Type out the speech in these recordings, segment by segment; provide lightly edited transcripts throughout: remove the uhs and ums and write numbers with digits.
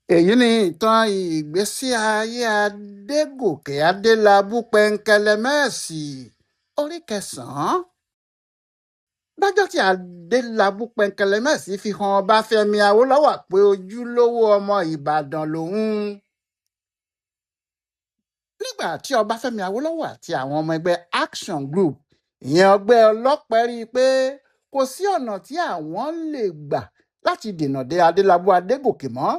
èyí ni ìtàn ìgbésí ayé Adégòkè Adélabú pẹ̀ǹkẹ̀lẹ̀mẹ́sì orí kẹsàn-án. lọ́jọ́ tí Adélabú pẹ̀ǹkẹ̀lẹ̀mẹ́sì fi hàn Ọbáfẹ́mi Awólọ́wọ̀ pé ojúlówó ọmọ Ìbàdàn lòun. nígbà tí Ọbáfẹ́mi Awólọ́wọ̀ àti àwọn ọmọ ẹgbẹ́ Action Group ìyẹn ọgbẹ́ ọlọ́pẹ rí i pé kò sí ọ̀nà tí àwọn lè gbà láti dènà de Adélabú Adégòkè mọ́,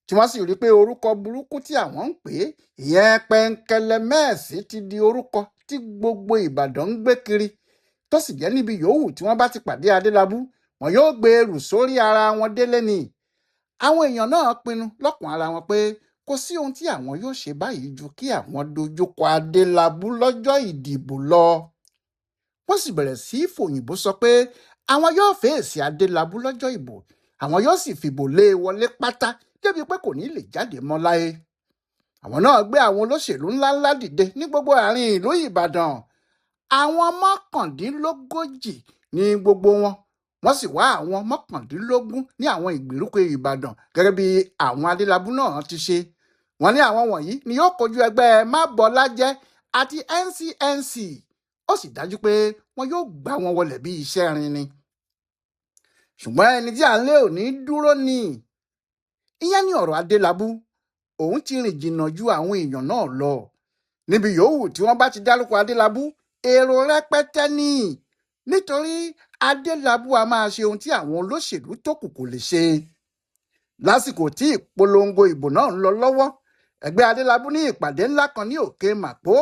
tí wọ́n sì rí i pé orúkọ burúkú tí àwọn ń pè é ìyẹn pẹ̀ǹkẹ̀lẹ̀mẹ́sì ti di orúkọ tí gbogbo Ìbàdàn ń gbé kiri, tó sì jẹ́ níbi yòówù tí wọ́n bá ti pàdé Adélabú wọn yóò gbé ẹrù sórí ara wọn délé ni. àwọn èèyàn náà pinnu lọ́kàn ara wọn pé kò sí ohun tí àwọn yóò ṣe báyìí ju kí àwọn dojúkọ Adélabú lọ́jọ́ ìdìbò lọ. wọ́n sì bẹ̀rẹ̀ sí í fòyìnbó sọ pé àwọn yóò fèsì Adélabú lọ́jọ́ ìbò, àwọn yóò sì fìbò lé e wọlé pátá débi pé kò ní lè jáde mọ́ láé. àwọn náà gbé àwọn olóṣèlú ńláńlá dìde ní gbogbo àárín ìlú Ìbàdàn. àwọn mọ́kàndínlógójì ní gbogbo wọn, wọ́n sì wá àwọn mọ́kàndínlógún ní àwọn ìgbèríko Ìbàdàn gẹ́gẹ́ bí àwọn Adélabú náà ti ṣe. wọ́n ní àwọn wọ̀nyí ni yóò kojú ẹgbẹ́ mábọ́lájẹ́ àti NCNC. ó sì dájú pé wọn yóò gbá wọn wọlẹ̀ bí iṣẹ́ rin ni. ṣùgbọ́n ẹni tí à ń lé ò ní dúró ni. ìyẹn ní ọ̀rọ̀ Adélabú, òun ti rìn jìnnà ju àwọn èèyàn náà lọ. níbi yòówù tí wọ́n bá ti dárúkọ Adélabú, èrò rẹpẹtẹ ni, nítorí Adélabú a máa ṣe ohun tí àwọn olóṣèlú tó kù kò lè ṣe. lásìkò tí ìpolongo ìbò náà ń lọ lọ́wọ́, ẹgbẹ́ Adélabú ní ìpàdé ńlá kan ní òkè Màpó.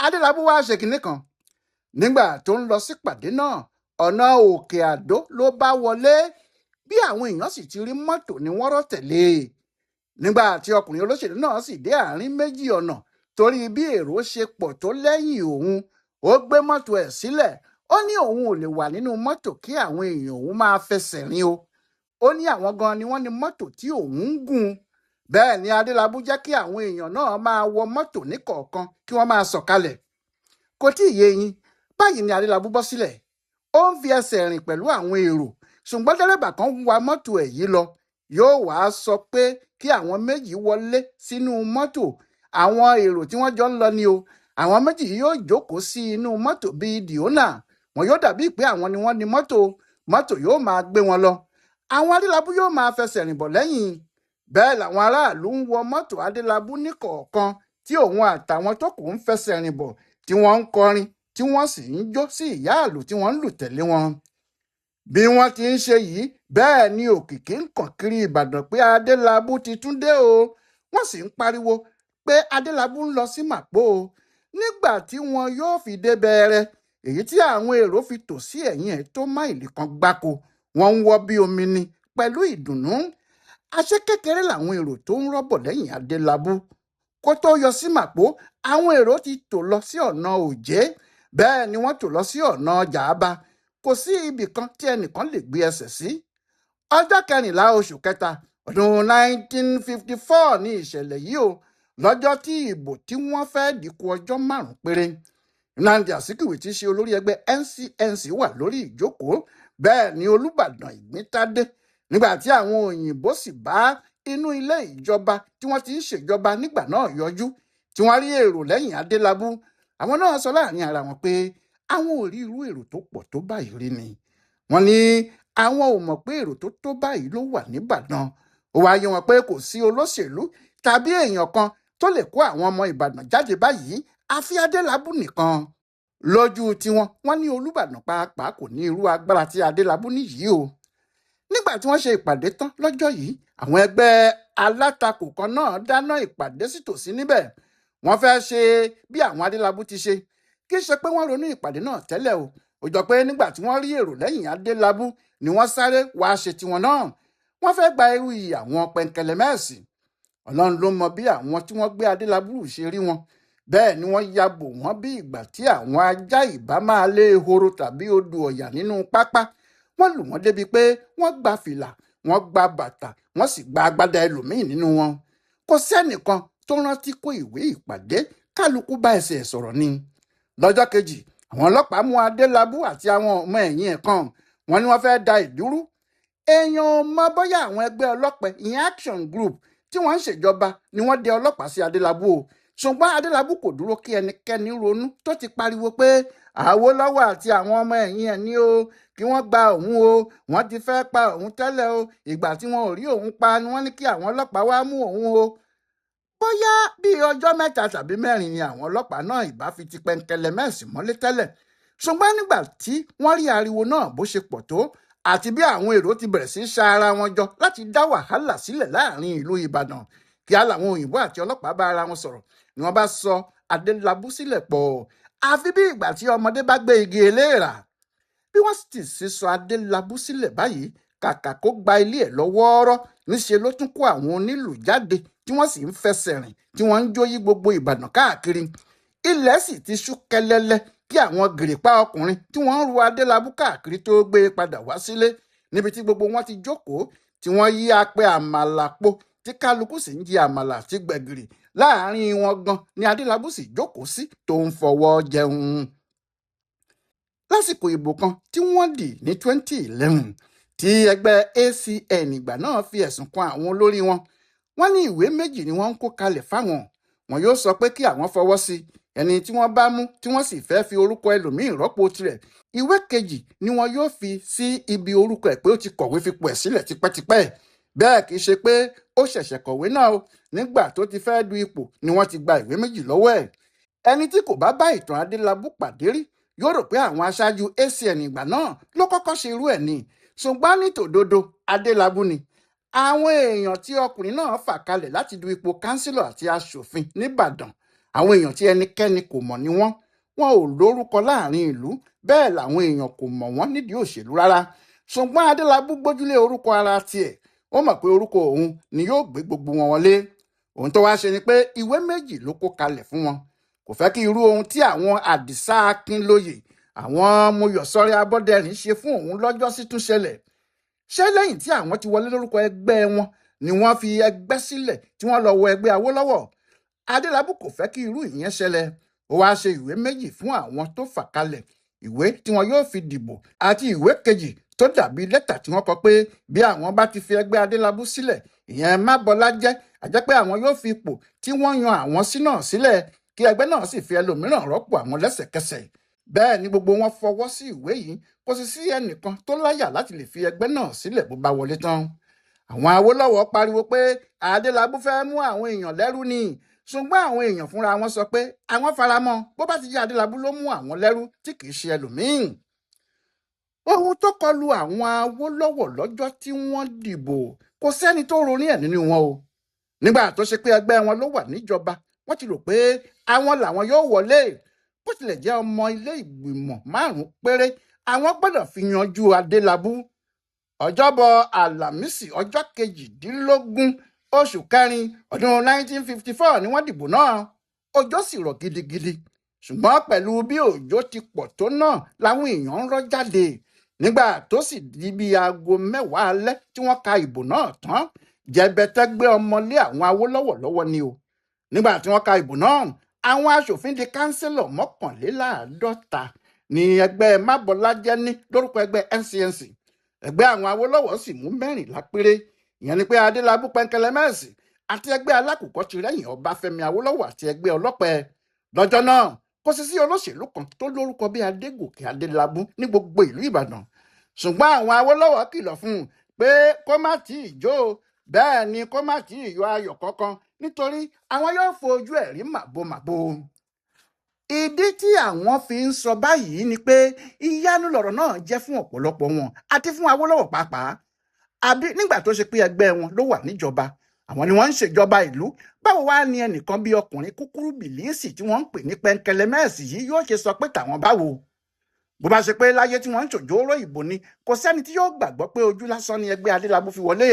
Adélabú wá ṣe kinní kan. nígbà tó ń lọ sípàdé náà, ọ̀nà òkè Àdó ló bá wọlé. bí àwọn èèyàn sì ti rí mọ́tò ni wọ́n rọ́ tẹ̀lé. nígbà tí ọkùnrin olóṣèlú náà sì dé àárín méjì ọ̀nà, torí bí èrò ṣe pọ̀ tó lẹ́yìn òun, ó gbé mọ́tò ẹ̀ sílẹ̀. ó ní òun ò lè wà nínú mọ́tò kí àwọn èèyàn òun máa fẹsẹ̀ rìn o. ó ní àwọn gan ni wọ́n ní mọ́tò tí òun ń gùn. bẹ́ẹ̀ ni Adélabú jẹ́ kí àwọn èèyàn náà máa wọ mọ́tò níkọ̀ọ̀kan kí wọ́n máa sọ̀kalẹ̀. kò tí ì yé yín, báyìí ni Adélabú bọ́ sílẹ̀. ó ń fi ẹsẹ̀ rìn pẹ̀lú àwọn èrò, ṣùgbọ́n dẹ́rẹ́bà kan wa mọ́tò ẹ̀ yìí lọ. yóò wá sọ pé kí àwọn méjì wọlé sínú mọ́tò. àwọn èrò tí wọ́n jọ ń lọ ni o. àwọn méjì yìí yóò jókòó sí inú mọ́tò bíi dìónà. wọn yóò dàbí pé àwọn ni wọ́n ní mọ́tò yóò máa gbé wọn lọ. àwọn Adélabú yóò máa fẹsẹ̀ rìn bọ̀ lẹ́yìn. bẹ́ẹ̀ làwọn aráàlú ń wọ mọ́tò Adélabú níkọ̀ọ̀kan, tí òun àtàwọn tó kù ń fẹsẹ̀ rìn bọ̀, tí wọ́n ń kọrin, tí wọ́n sì ń jó sí ìyáàlù tí wọ́n ń lù tẹ̀lé wọn. bí wọ́n ti ń ṣe yìí, bẹ́ẹ̀ ni òkìkí ń kàn kiri Ìbàdàn pé Adélabú ti tún dé o. wọ́n sì ń pariwo pé Adélabú ń lọ sí Màpó o. nígbà tí wọn yóò fi dé Bẹ̀rẹ̀, èyí tí àwọn èrò fi tò sí ẹ̀yìn ẹ̀ tó máìlì kan gbáko, wọ́n ń wọ́ bí omi ni pẹ̀lú ìdùnnú. àṣé kékeré làwọn èrò tó ń rọ́bọ̀ lẹ́yìn Adélabú. kó tó yọ sí Màpó, àwọn èrò ti tò lọ sí ọ̀nà Òjé, bẹ́ẹ̀ ni wọ́n tò lọ sí ọ̀nà Jàábá. kò sí ibì kan tí ẹnìkan lè gbé ẹsẹ̀ sí. ọjọ́ 14 oṣù kẹta ọdún 1954 ní ìṣẹ̀lẹ̀ yìí o, lọ́jọ́ tí ìbò tí wọ́n fẹ́ dínkù ọjọ́ 5 péré. Nnamdi Azikiwe tí í ṣe olórí ẹgbẹ́ NCNC wà lórí ìjókòó, bẹ́ẹ̀ ni Olúbàdàn Ìgbìntádé. nígbà tí àwọn òyìnbó sì bá inú ilé ìjọba tí wọ́n ti ń ṣèjọba nígbà náà yọjú, tí wọ́n rí èrò lẹ́yìn Adélabú, àwọn náà sọ láàrin ara wọn pé àwọn ò rí irú èrò tó pọ̀ tó báyìí rí ni. wọ́n ní àwọn ò mọ̀ pé èrò tó tó báyìí ló wà níbàdàn. ó wáá yé wọn pé kò sí olóṣèlú tàbí èèyàn kan tó lè kó àwọn ọmọ Ìbàdàn jáde báyìí àfi Adélabú nìkan. lójú tiwọn, wọ́n ní Olúbàdàn pàápàá kò ní irú agbára tí Adélabú ní yìí o. nígbà tí wọ́n ṣe ìpàdé tán lọ́jọ́ yìí, àwọn ẹgbẹ́ alátakò kan náà dáná ìpàdé sítòsí níbẹ̀. wọ́n fẹ́ ṣe bí àwọn Adélabú ti ṣe. kì í ṣe pé wọ́n ronú ìpàdé náà tẹ́lẹ̀ o. ó jọ pé nígbà tí wọ́n rí èrò lẹ́yìn Adélabú ni wọ́n sáré wáá ṣe tiwọn náà. wọ́n fẹ́ gba irú iyì àwọn pẹ̀ǹkẹ̀lẹ̀mẹ́sì. Ọlọ́run ló mọ bí àwọn tí wọ́n gbé Adélabú ṣe rí wọn. bẹ́ẹ̀ ni wọ́n ya bò wọ́n bí ìgbà tí àwọn ajá ìbá máa lé ehoro tàbí odò ọ̀yà nínú pápá. wọ́n lù wọ́n débi pé wọ́n gba fìlà, wọ́n gba bàtà, wọ́n sì gba agbádá ẹlòmíì nínú wọn. kò sẹ́nìkan tó rántí kó ìwé ìpàdé, kálukú bá ẹsẹ̀ sọ̀rọ̀ ni. lọ́jọ́ kejì, àwọn ọlọ́pàá mú Adélabú àti àwọn ọmọ ẹ̀yìn ẹ̀ kan. wọ́n ní wọ́n fẹ́ da ìlú rú. èèyàn mọ bóyá àwọn ẹgbẹ́ ọlọ́pẹ ìyẹn action group tí wọ́n ń ṣèjọba ni wọ́n dẹ ọlọ́pàá sí Adélabú o ṣùgbọ́n Adélabú kò dúró kí ẹnikẹ́ni ronú tó ti pariwo pé Awólọ́wọ̀ àti àwọn ọmọ ẹ̀yìn ẹ̀ ní o kí wọ́n gba òun o wọ́n ti fẹ́ pa òun tẹ́lẹ̀ o ìgbà tí wọn ò rí òun pa ni wọ́n ní kí àwọn ọlọ́pàá wá mú òun o bóyá bíi ọjọ́ mẹ́ta tàbí mẹ́rin ni àwọn ọlọ́pàá náà ìbá fi ti pẹ̀ǹkẹ̀lẹ̀ mẹ́sì mọ́lé tẹ́lẹ̀ ṣùgbọ́n nígbà tí wọ́n rí ariwo náà bó ṣe pọ̀ tó àti bí àwọn èrò ti bẹ̀rẹ̀ sí í ṣa ara wọn jọ láti dá wàhálà sílẹ̀ láàrin ìlú Ìbàdàn kí á làwọn òyìnbó àti ọlọ́pàá bá ara wọn sọ̀rọ̀ ni wọ́n bá sọ Adélabú sílẹ̀ pọ̀ àfi bí ìgbà tí ọmọdé bá gbé igi eléèrà bí wọ́n sì ti sọ Adélabú sílẹ̀ báyìí kàkà kó gba ilé ẹ̀ lọ wọ́ọ́rọ́ níṣẹ́ ló tún kó àwọn onílù jáde tí wọ́n sì ń fẹsẹ̀ rìn tí wọ́n ń jó yí gbogbo Ìbàdàn káàkiri ilẹ̀ sì ti ṣú kẹlẹ́lẹ́ kí àwọn gìrìpá ọkùnrin tí wọ́n ń ru Adélabú káàkiri tó gbé e padà wá sílé níbi tí gbogbo wọn ti jókòó tí wọ́n yí apẹ àmàlà po tí kálukú sì ń jẹ àmàlà àti gbẹ̀gìrì láàrin wọn gan ni Adélabú sì jókòó sí tó ń fọwọ́ jẹun. lásìkò ìbò kan tí wọ́n dì ní 2011 tí ẹgbẹ́ ACN ìgbà náà fi ẹ̀sùn kan àwọn olórí wọn wọ́n ní ìwé méjì ni wọ́n ń kó kalẹ̀ fáwọn wọn yóò sọ pé kí àwọn fọwọ́ sí ẹni tí wọ́n bá mú tí wọ́n sì fẹ́ fi orúkọ ẹlòmíì rọ́pò tirẹ̀ ìwé kejì ni wọn yóò fi sí ibi orúkọ ẹ̀ pé ó ti kọ̀wé fipò ẹ̀ sílẹ̀ tipẹ́tipẹ́ bẹ́ẹ̀ kì í ṣe pé ó ṣẹ̀ṣẹ̀ kọ̀wé náà o nígbà tó ti fẹ́ du ipò ni wọ́n ti gba ìwé méjì lọ́wọ́ ẹ̀ ẹni tí kò bá bá ìtàn Adélabú pàdé rí yóò rò pé àwọn aṣáájú ACN ìgbà náà ló kọ́kọ́ ṣe irú ẹ̀ ni ṣùgbọ́n ní tòdodo Adélabú ni àwọn èèyàn tí ọkùnrin náà fà kalẹ̀ láti du ipò kánsílọ̀ àti aṣòfin nìbàdàn àwọn èèyàn tí ẹnikẹ́ni kò mọ̀ ni wọ́n ò lórúkọ láàrin ìlú bẹ́ẹ̀ làwọn èèyàn kò mọ̀ wọ́n nídìí òṣèlú rárá ṣùgbọ́n Adélabú gbójúlé orúkọ ara tiẹ̀ ó mọ̀ pé orúkọ òun ni yóò gbé gbogbo wọn wọlé ohun tó wáá ṣe ni pé ìwé méjì ló kó kalẹ̀ fún wọn kò fẹ́ kí irú ohun tí àwọn Àdìsá Akínlóye àwọn Mọ́yọ̀sọ́rẹ́ Abọ́dẹrìn ṣe fún òun lọ́jọ́sí tún ṣẹlẹ̀ ṣé lẹ́yìn tí àwọn ti wọlé lórúkọ ẹgbẹ́ wọn ni wọ́n fi ẹgbẹ́ sílẹ̀ tí wọ́n lọ wọ ẹgbẹ́ Awólọ́wọ̀ Adélabú kò fẹ́ kí irú ìyẹn ṣẹlẹ̀ ó wáá ṣe ìwé méjì fún àwọn tó fà kalẹ̀ ìwé tí wọn yóò fi dìbò àti ìwé kejì tó dàbí lẹ́tà tí wọ́n kọ pé bí àwọn bá ti fi ẹgbẹ́ Adélabú sílẹ̀ ìyẹn má bọlá jẹ́ àjẹ́ pé àwọn yóò fi ipò tí wọ́n yan àwọn sí náà sílẹ̀ kí ẹgbẹ́ náà sì fi ẹlòmíràn rọ́pò àwọn lẹ́sẹ̀kẹsẹ̀ bẹ́ẹ̀ ni gbogbo wọn fọwọ́ sí ìwé yìí kò sì sí ẹnìkan tó láyà láti lè fi ẹgbẹ́ náà sílẹ̀ bó bá wọlé tán àwọn Awólọ́wọ̀ pariwo pé Adélabú fẹ́ mú àwọn èèyàn lẹ́rú ni ṣùgbọ́n àwọn èèyàn fúnra wọn sọ pé àwọn faramọ́ bó bá ti jẹ́ Adélabú ló mú àwọn lẹ́rú tí kì í ṣe ẹlòmíín ohun tó kọlu àwọn Awólọ́wọ̀ lọ́jọ́ tí wọ́n dìbò kò sẹ́ni tó ronú ẹ̀ nínú wọn o nígbà tó ṣe pé ẹgbẹ́ wọn ló wà níjọba wọ́n ti rò pé àwọn làwọn yóò wọlé bó tilẹ̀ jẹ́ ọmọ ilé ìgbìmọ̀ 5 péré àwọn gbọ́dọ̀ fi yanjú Adélabú ọjọ́bọ̀ Àlàmísì ọjọ́ 18 oṣù kẹrin ọdún 1954 ni wọ́n dìbò náà òjò sì rọ̀ gidigidi ṣùgbọ́n pẹ̀lú bí òjò ti pọ̀ tó náà làwọn èèyàn ń rọ́ jáde nígbà tó sì di bí aago 10 alẹ́ tí wọ́n ka ìbò náà tán jẹbẹtẹ gbé ọmọlé àwọn Awólọ́wọ̀ lọ́wọ́ ni o nígbà tí wọ́n ka ìbò náà àwọn aṣòfin di kánsílọ̀ 51 ní ẹgbẹ́ mábọlájẹ́ ní lórúkọ ẹgbẹ́ NCNC ẹgbẹ́ àwọn Awólọ́wọ̀ sì mú 14 péré ìyẹn ni pé Adélabú pẹ̀ǹkẹ̀lẹ̀ mẹ́sì àti ẹgbẹ́ alákùkọ ti rẹ́yìn Ọbáfẹ́mi Awólọ́wọ̀ àti ẹgbẹ́ ọlọ́pẹ lọ́jọ́ náà kò sì sí olóṣèlú kan tó lórúkọ bí Adégòkè Adélabú ní gbogbo ìlú Ìbàdàn ṣùgbọ́n àwọn Awólọ́wọ̀ kìlọ̀ fún un pé kó má tí ì jó bẹ́ẹ̀ ni kó má tí ì yọ ayọ̀ kankan nítorí àwọn yóò fojú ẹ̀ rí màbomàbo ìdí tí àwọn fi ń sọ báyìí ni pé ìyanu lọ̀rọ̀ náà jẹ́ fún ọ̀pọ̀lọpọ̀ wọn àti fún Awólọ́wọ̀ pàápàá àbí nígbà tó ṣe pé ẹgbẹ́ wọn ló wà níjọba àwọn ni wọ́n ń ṣèjọba ìlú báwo wá ní ẹnìkan bí ọkùnrin kúkúrú bìlíìsì tí wọ́n ń pè ní pẹ̀ǹkẹ̀lẹ̀ mẹ́ẹ̀sì yìí yóò ṣe sọ pé tàwọn báwo bó bá ṣe pé láyé tí wọ́n ń ṣòjóró ìbò ni kò sẹ́ni tí yóò gbàgbọ́ pé ojú lásán ni ẹgbẹ́ Adélabú fi wọlé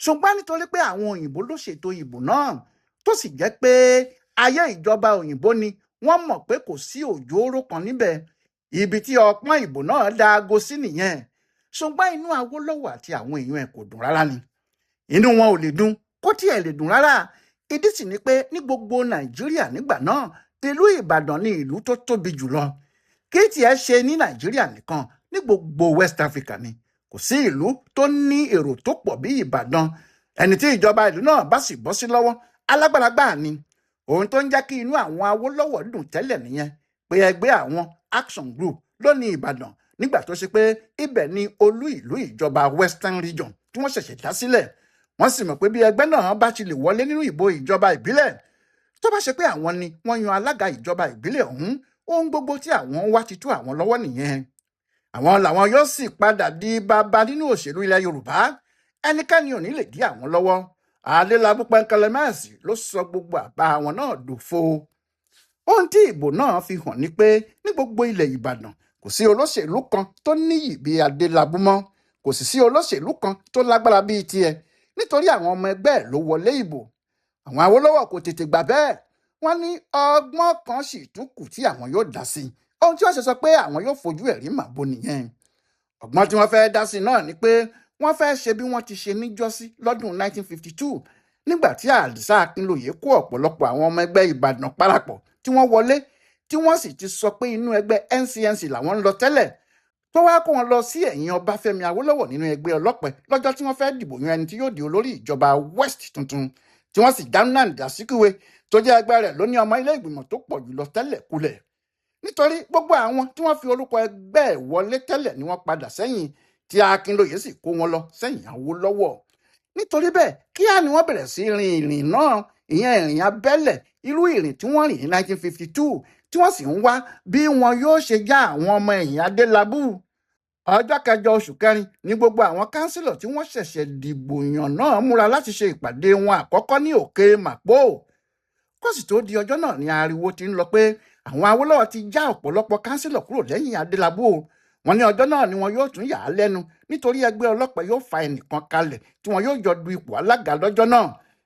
ṣùgbọ́n nítorí pé àwọn òyìnbó ló ṣètò ìbò náà tó sì jẹ́ pé ayé ìjọba òyìnbó ni wọ́n mọ̀ pé kò sí òjòrò kan níbẹ̀ ibi tí ọpọ́n ìbò náà da aago sí nìyẹn ṣùgbọ́n inú Awólọ́wọ̀ àti àwọn èèyàn ẹ̀ kò dùn rárá ni inú wọn ò lè dùn kó tiẹ̀ lè dùn rárá ìdí sì ni pé ní gbogbo Nàìjíríà nígbà náà ìlú Ìbàdàn ni ìlú tó tóbi jùlọ kí tiẹ̀ ṣe ní Nàìjíríà nìkan ní gbogbo West Africa ni kò kò sí ìlú tó ní èrò tó pọ̀ bí Ìbàdàn. Ẹni tí ìjọba ìlú náà bá sì bọ́ sí lọ́wọ́ alágbára gbáà ni. Ohun tó ń jẹ́ kí inú àwọn Awólọ́wọ̀ dùn tẹ́lẹ̀ nìyẹn pé ẹgbẹ́ àwọn Action Group ló ní Ìbàdàn, nígbà tó ṣe pé ibẹ̀ ni olú ìlú ìjọba Western Region tí wọ́n ṣẹ̀ṣẹ̀ dá sílẹ̀. Wọ́n sì mọ̀ pé bí ẹgbẹ́ náà bá ti lè wọlé nínú ìbò ìjọba ìbílẹ̀, tó bá ṣe pé àwọn ni wọ́n yan alága ìjọba ìbílẹ̀ ọ̀hún, ohun gbogbo tí àwọn wá ti tó àwọn lọ́wọ́ nìyẹn. Àwọn làwọn yóò sì padà di bàbá nínú òṣèlú ilẹ̀ Yorùbá. Ẹnikẹ́ni ò ní lè dí àwọn lọ́wọ́. Adélabú pẹ́ńkẹ́lẹ́mẹ́sì ló sọ gbogbo àbá àwọn náà dòfo. Ohun tí ìbò náà fi hàn ni pé ní gbogbo ilẹ̀ Ìbàdàn kò sí olóṣèlú kan tó níyì bíi Adélabú mọ́, kò sì sí olóṣèlú kan tó lágbára bíi tiẹ̀, nítorí àwọn ọmọ ẹgbẹ́ ẹ̀ ló wọlé ìbò. Àwọn Awólọ́wọ̀ kò tètè gbà bẹ́ẹ̀. Wọ́n ní ọgbọ́n kan sì tún kù tí àwọn yóò dá sí. Ohun tí wọ́n ṣe sọ pé àwọn yóò fojú ẹ̀rí màbo nìyẹn. Ọgbọ́n tí wọ́n fẹ́ dá sí náà ni pé wọ́n fẹ́ ṣe bí wọ́n ti ṣe níjọ́sí lọ́dún 1952 nígbà tí Àdìsá Akínlóye kó ọ̀pọ̀lọpọ̀ àwọn ọmọ ẹgbẹ́ Ìbàdàn parapọ̀ tí wọ́n wọlé, tí wọ́n sì ti sọ pé inú ẹgbẹ́ NCNC làwọn ń lọ tẹ́lẹ̀, tó wá kó wọn lọ sí ẹ̀yìn Ọbáfẹ́mi Awólọ́wọ̀ nínú ẹgbẹ́ ọlọ́pẹ lọ́jọ́ tí wọ́n fẹ́ dìbò yan ẹni tí yóò di olórí ìjọba West tuntun, tí wọ́n sì dá Nnamdi Azikiwe tó jẹ́ ẹgbẹ́ rẹ̀ ló ní ọmọ ilé ìgbìmọ̀ tó pọ̀ jùlọ tẹ́lẹ̀ kulẹ̀. Nítorí gbogbo àwọn tí wọ́n fi orúkọ ẹgbẹ́ ẹ̀ wọlé tẹ́lẹ̀ ni wọ́n padà sẹ́yìn, tí Akínlóye sì kó wọn lọ sẹ́yìn Awólọ́wọ̀. Nítorí bẹ́ẹ̀ kíá ni wọ́n bẹ̀rẹ̀ sí rin ìrìn náà, ìyẹn ìrìn abẹ́lẹ̀, irú ìrìn tí wọ́n rìn ní 1952, tí wọ́n sì ń wá bí wọn yóò ṣe já àwọn ọmọ ẹ̀yìn Adélabú. Ọjọ́ 9 oṣù kẹrin ní gbogbo àwọn kánsílọ̀ tí wọ́n ṣẹ̀ṣẹ̀ dìbò yàn náà múra láti ṣe ìpàdé wọn àkọ́kọ́ ní Òkè Màpó. Kó sì tó di ọjọ́ náà ni ariwo ti ń lọ pé àwọn Awólọ́wọ̀ ti já ọ̀pọ̀lọpọ̀ kánsílọ̀ kúrò lẹ́yìn Adélabú. Wọ́n ní ọjọ́ náà ni wọn yóò tún yà á lẹ́nu, nítorí ẹgbẹ́ ọlọ́pẹ yóò fa ẹnìkan kalẹ̀ tí wọn yóò jọ du ipò alága lọ́jọ́ náà.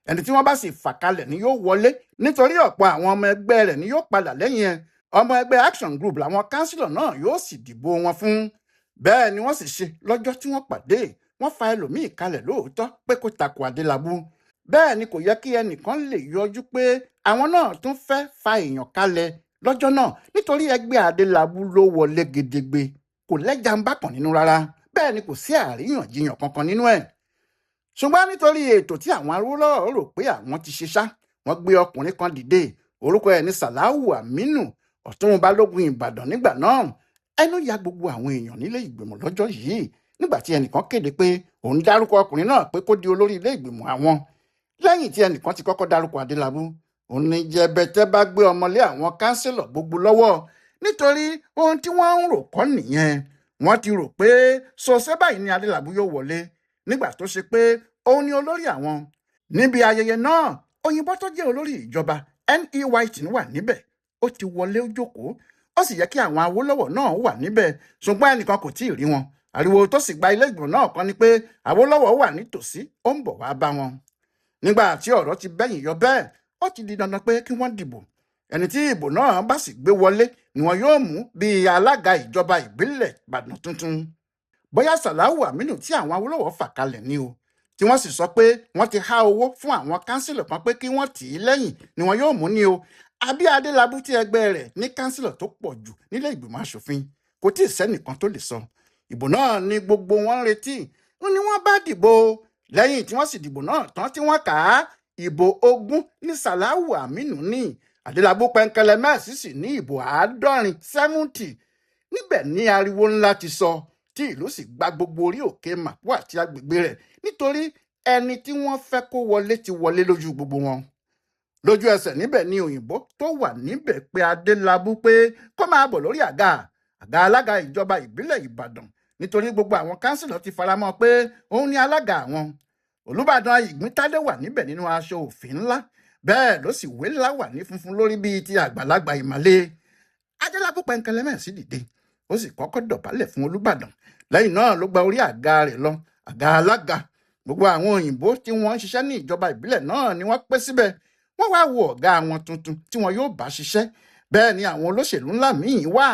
Ẹni tí wọ́n bá sì fà kalẹ̀ ni yóò wọlé, nítorí ọ̀pọ̀ àwọn ọmọ ẹgbẹ́ rẹ̀ ni yóò padà lẹ́yìn ẹ̀. Ọmọ ẹgbẹ́ Action Group làwọn kánsílọ̀ náà yóò sì dìbò wọn fún. Bẹ́ẹ̀ ni wọ́n sì ṣe lọ́jọ́ tí wọ́n pàdé. Wọ́n fa ẹlòmíì kalẹ̀ lóòótọ́ pé kó tako Adélabú. Bẹ́ẹ̀ ni kò yẹ kí ẹnìkan lè yọjú pé àwọn náà tún fẹ́ fa èèyàn kalẹ̀ lọ́jọ́ náà, nítorí ẹgbẹ́ Adélabú ló wọlé gedegbe, kò lẹ́jà ń bá kàn nínú rárá. Bẹ́ẹ̀ ni kò sí àríyànjiyàn kankan nínú ẹ̀. Ṣùgbọ́n nítorí ètò tí àwọn Awólọ́wọ̀ rò pé àwọn ti ṣe ṣá, wọ́n gbé ọkùnrin kan dìde, orúkọ ẹ̀ ní Sàláwù Àmínù, ọ̀tún balógun Ìbàdàn nígbà náà. Ẹnu ya gbogbo àwọn èèyàn nílé ìgbìmọ̀ lọ́jọ́ yìí nígbà tí ẹnìkan kéde pé òun dárúkọ ọkùnrin náà pé kó di olórí ilé ìgbìmọ̀ àwọn, lẹ́yìn tí ẹnìkan ti kọ́kọ́ dárúkọ Adélabú. Òun ní jẹbẹtẹ bá gbé ọmọlé àwọn kánsílọ̀ gbogbo lọ́wọ́, nítorí ohun tí wọ́n ń rò kọ́ nìyẹn. Wọ́n ti rò pé sọ̀sẹ́ báyìí ni Adélabú yóò wọlé, nígbà tó ṣe pé òun ni olórí àwọn. Níbi ayẹyẹ náà, òyìnbó tó jẹ́ olórí ìjọba NEYT wà níbẹ̀. Ó ti wọlé ó jókòó. Ó sì yẹ kí àwọn Awólọ́wọ̀ náà wà níbẹ̀, ṣùgbọ́n ẹnìkan kò tí ì rí wọn. Ariwo tó sì gba ilé ìgbìmọ̀ náà kan ni pé Awólọ́wọ̀ wà nítòsí, ó ń bọ̀ wá bá wọn. Nígbà tí ọ̀rọ̀ ti bẹ́yìn yọ bẹ́ẹ̀, ó ti di dandan pé kí wọ́n dìbò. Ẹni tí ìbò náà bá sì gbé wọlé ni wọn yóò mú bíi alága ìjọba ìbílẹ̀ Ìbàdàn tuntun. Bóyá Sàláwù Àmínù tí àwọn Awólọ́wọ̀ fà kalẹ̀ ni o, tí wọ́n sì sọ pé wọ́n ti há owó fún àwọn kánsílọ̀ kan pé kí wọ́n tì í lẹ́yìn ni wọn yóò mú ni o, àbí Adélabú tí ẹgbẹ́ rẹ̀ ní kánsílọ̀ tó pọ̀ jù nílé ìgbìmọ̀ aṣòfin. Kò tí ì sẹ́nìkan tó lè sọ. Ìbò náà ni gbogbo wọn ń retí. Wọ́n ní wọ́n bá dìbò. Lẹ́yìn tí wọ́n sì dìbò náà tán tí wọ́n kà á, ìbò 20 ní Sàláwù Àmínù ní. Adélabú pẹ́ńkẹ́lẹ́mẹ́sì sì ní ìbò 70. Níbẹ̀ ní ariwo ńlá ti sọ, tí ìlú sì gba gbogbo orí Òkè Màpó àti agbègbè rẹ̀, nítorí ẹni tí wọ́n fẹ́ kó wọlé ti wọlé lójú gbogbo wọn. Lójú ẹsẹ̀ níbẹ̀ ni òyìnbó tó wà níbẹ̀ pé Adélabú pé kó máa bọ̀ lórí àga alága ìjọba ìbílẹ̀ Ìbàdàn, nítorí gbogbo àwọn kánsílọ̀ ti faramọ́ pé òun ni alága àwọn. Olúbàdàn Ìgbìntádé wà níbẹ̀ nínú aṣọ òfì ńlá, bẹ́ẹ̀ ló sì wé láwàní funfun lórí bíi ti àgbàlagbà ìmàle. Adélabú pẹ́ńkẹ́lẹ́mẹ́sì dìde, ó sì kọ́kọ́ dọ̀bálẹ̀ fún Olúbàdàn. Lẹ́yìn náà ló gba orí àga rẹ̀ lọ, àga alága. Gbogbo àwọn òyìnbó tí wọ́n ń ṣiṣẹ́ ní ìjọba ìbílẹ̀ náà ni wọ́n pé síbẹ̀. Wọ́n wá wo ọ̀gá àwọn tuntun tí wọn yóò bá ṣiṣẹ́. Bẹ́ẹ̀ ni àwọn olóṣèlú ńlá míì wá.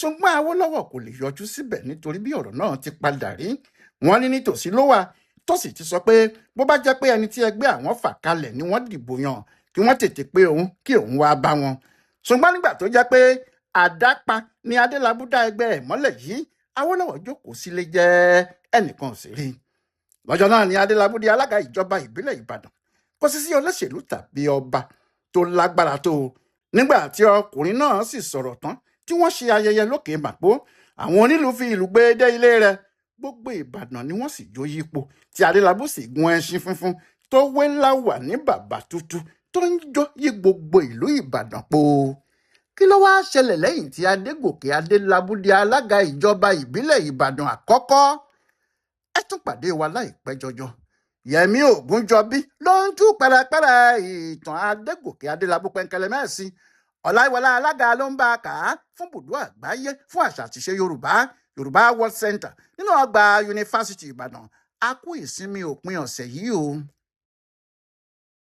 Ṣùgbọ́n Awólọ́wọ̀ kò lè yọjú síbẹ̀ nítorí bí ọ̀rọ̀ náà ti padà rí. Wọ́n ní nítòsí ló wà, tó sì ti sọ pé bó bá jẹ́ pé ẹni tí ẹgbẹ́ àwọn fà kalẹ̀ ni wọ́n dìbò yàn, kí wọ́n tètè pé òun kí òun wá bá wọn. Ṣùgbọ́n nígbà tó jẹ́ pé àdápa ni Adélabú dá ẹgbẹ́ ẹ̀ mọ́lẹ̀ yìí, Awólọ́wọ̀ jókòó sílé jẹ́ ẹnìkan ò sì rí. Lọ́jọ́ náà ni Adélabú di alága ìjọba ìbílẹ̀ Ìbàdàn. Kò sì sí olóṣèlú tàbí ọba tó lágbára tó o. Nígbà tí ọkùnrin náà sì sọ̀rọ̀ tán tí wọ́n ṣe ayẹyẹ lókè Màpó, àwọn onílù fi ìlú gbé dé ilé rẹ̀. Gbogbo Ìbàdàn ni wọ́n sì jó yípo tí Adélabú sì gun ẹṣin funfun tó wé láwà ní bàbà tútù tó ń jó yí gbogbo ìlú Ìbàdàn po. Kí ló wá ṣẹlẹ̀ lẹ́yìn tí Adégòkè Adélabú di alága ìjọba ìbílẹ̀ Ìbàdàn àkọ́kọ́? Ẹ tún pàdé wa láìpẹ́ jọjọ. Yẹmí Ògúnjọbí ló ń tú pẹ̀rẹ̀pẹ̀rẹ̀ ìtàn Adégòkè Adélabú pẹ̀ǹkẹ̀lẹ̀ mẹ́sì. Ọláìwọlá alága ló ń bá a kà á fún bùdó àgbáyé fún àṣà àtìṣe Yorùbá World Center nínú ọgbà yunifásitì Ìbàdàn. A kú ìsinmi òpin ọ̀sẹ̀ yìí o.